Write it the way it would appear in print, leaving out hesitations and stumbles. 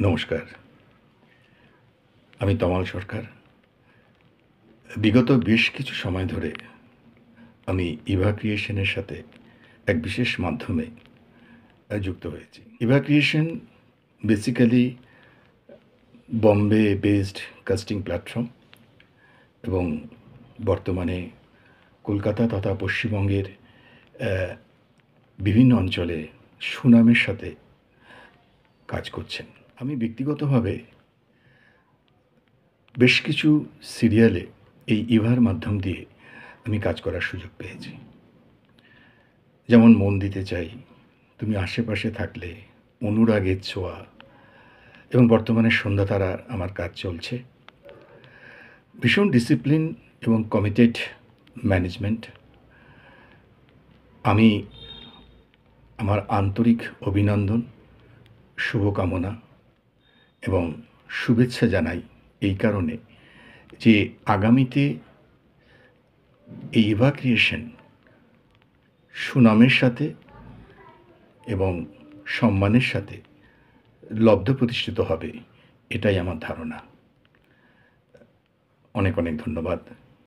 নমস্কার, আমি তমাল সরকার। বিগত বেশ কিছু সময় ধরে আমি ইভা ক্রিয়েশনের সাথে এক বিশেষ মাধ্যমে যুক্ত হয়েছি। Eva creation basically Bombay based casting platform এবং বর্তমানে কলকাতা তথা পশ্চিমবঙ্গের বিভিন্ন অঞ্চলে সুনামের সাথে কাজ করছেন। আমি ব্যক্তিগতভাবে বেশ কিছু সিরিয়ালে এই ইভার মাধ্যম দিয়ে আমি কাজ করার সুযোগ পেয়েছি। যেমন মন দিতে চাই, তুমি আশেপাশে থাকলে, অনুরাগের ছোঁয়া এবং বর্তমানে সন্ধ্যাতারা আমার কাজ চলছে। ভীষণ ডিসিপ্লিন এবং কমিটেড ম্যানেজমেন্ট। আমি আমার আন্তরিক অভিনন্দন, শুভকামনা এবং শুভেচ্ছা জানাই এই কারণে যে আগামীতে এই ইভা ক্রিয়েশন সুনামের সাথে এবং সম্মানের সাথে লব্ধ প্রতিষ্ঠিত হবে, এটাই আমার ধারণা। অনেক অনেক ধন্যবাদ।